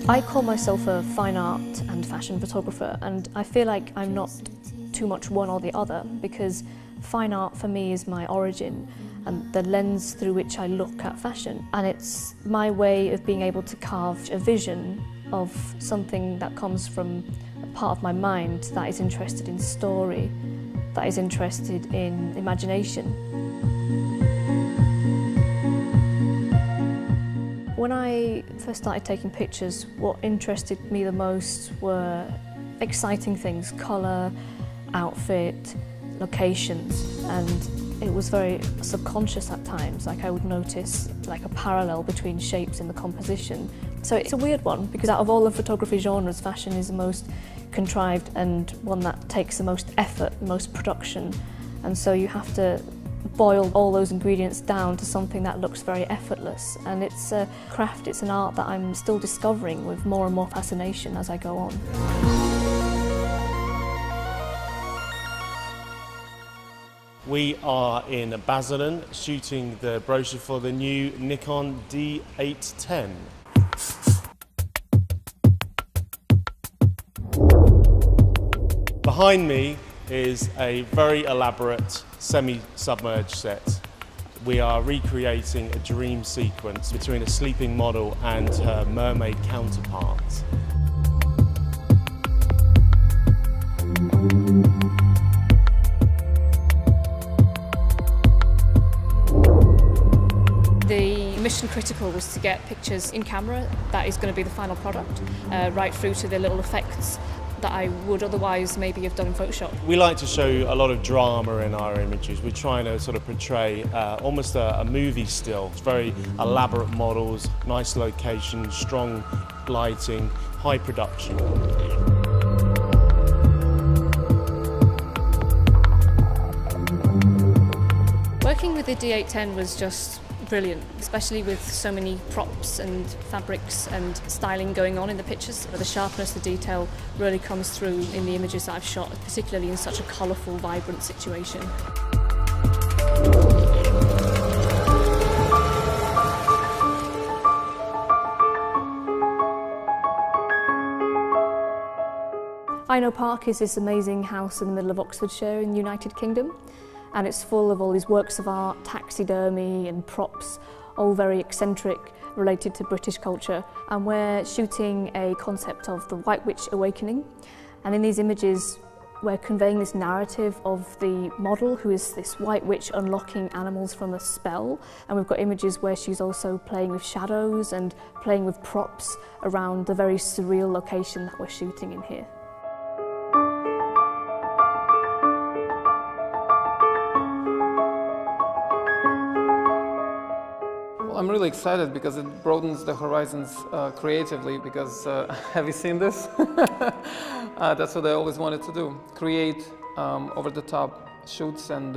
I call myself a fine art and fashion photographer, and I feel like I'm not too much one or the other, because fine art for me is my origin and the lens through which I look at fashion, and it's my way of being able to carve a vision of something that comes from a part of my mind that is interested in story, that is interested in imagination. When I first started taking pictures, what interested me the most were exciting things: colour, outfit, locations, and it was very subconscious at times. Like I would notice like a parallel between shapes in the composition. So it's a weird one, because out of all the photography genres, fashion is the most contrived and one that takes the most effort, most production, and so you have to boil all those ingredients down to something that looks very effortless. And it's a craft, it's an art that I'm still discovering with more and more fascination as I go on. We are in Basildon shooting the brochure for the new Nikon D810. Behind me is a very elaborate semi-submerged set. We are recreating a dream sequence between a sleeping model and her mermaid counterpart. The mission critical was to get pictures in camera. That is going to be the final product, right through to the little effects that I would otherwise maybe have done in Photoshop. We like to show a lot of drama in our images. We're trying to sort of portray almost a movie still. It's very elaborate models, nice locations, strong lighting, high production. Working with the D810 was just brilliant, especially with so many props and fabrics and styling going on in the pictures. The sharpness, the detail really comes through in the images that I've shot, particularly in such a colourful, vibrant situation. Ino Park is this amazing house in the middle of Oxfordshire in the United Kingdom. And it's full of all these works of art, taxidermy and props, all very eccentric, related to British culture. And we're shooting a concept of the White Witch awakening. And in these images, we're conveying this narrative of the model, who is this white witch unlocking animals from a spell. And we've got images where she's also playing with shadows and playing with props around the very surreal location that we're shooting in here. I'm really excited because it broadens the horizons creatively, because have you seen this? That's what I always wanted to do, create over-the-top shoots, and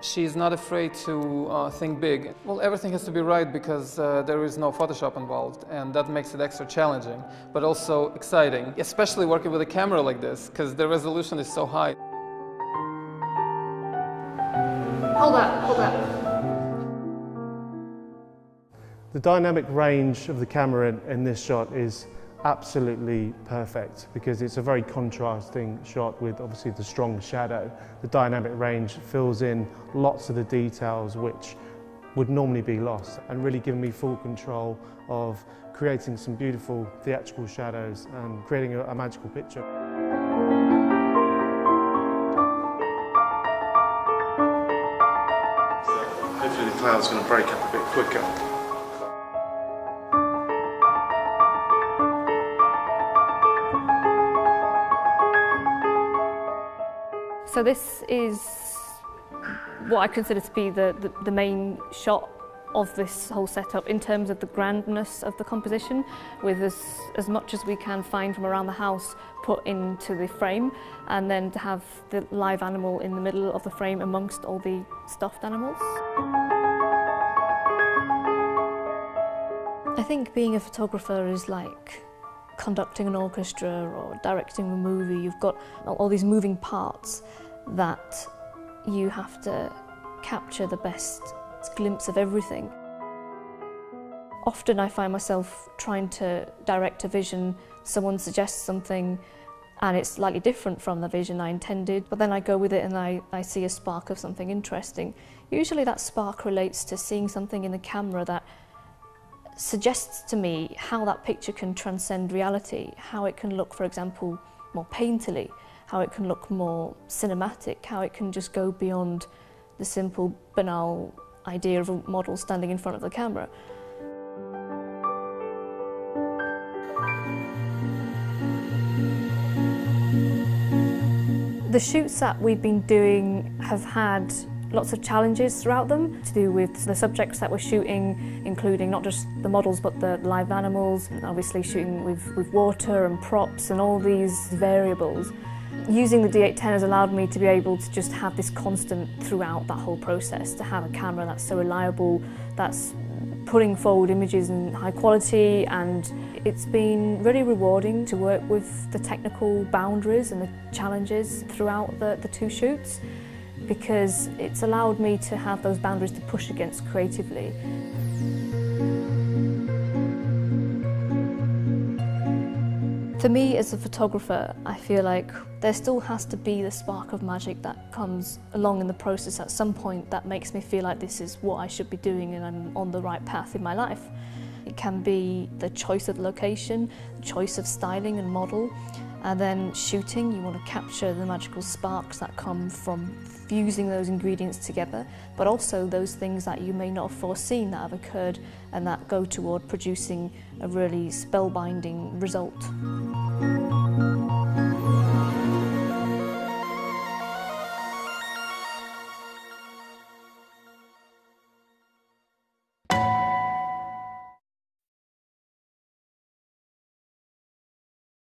she's not afraid to think big. Well, everything has to be right because there is no Photoshop involved, and that makes it extra challenging, but also exciting, especially working with a camera like this, because the resolution is so high. Hold up. The dynamic range of the camera in this shot is absolutely perfect, because it's a very contrasting shot with obviously the strong shadow. The dynamic range fills in lots of the details which would normally be lost, and really giving me full control of creating some beautiful theatrical shadows and creating a magical picture. Hopefully the cloud's going to break up a bit quicker. So this is what I consider to be the main shot of this whole setup in terms of the grandness of the composition, with as much as we can find from around the house put into the frame, and then to have the live animal in the middle of the frame amongst all the stuffed animals. I think being a photographer is like conducting an orchestra or directing a movie. You've got all these moving parts that you have to capture the best glimpse of everything. Often I find myself trying to direct a vision, someone suggests something and it's slightly different from the vision I intended, but then I go with it and I see a spark of something interesting. Usually that spark relates to seeing something in the camera that suggests to me how that picture can transcend reality, how it can look, for example, more painterly, how it can look more cinematic, how it can just go beyond the simple, banal idea of a model standing in front of the camera. The shoots that we've been doing have had lots of challenges throughout them to do with the subjects that we're shooting, including not just the models but the live animals, and obviously shooting with water and props and all these variables. Using the D810 has allowed me to be able to just have this constant throughout that whole process, to have a camera that's so reliable, that's putting forward images in high quality, and it's been really rewarding to work with the technical boundaries and the challenges throughout the two shoots, because it's allowed me to have those boundaries to push against creatively. For me as a photographer, I feel like there still has to be the spark of magic that comes along in the process at some point that makes me feel like this is what I should be doing and I'm on the right path in my life. It can be the choice of location, the choice of styling and model, and then shooting. You want to capture the magical sparks that come from fusing those ingredients together, but also those things that you may not have foreseen that have occurred and that go toward producing a really spellbinding result.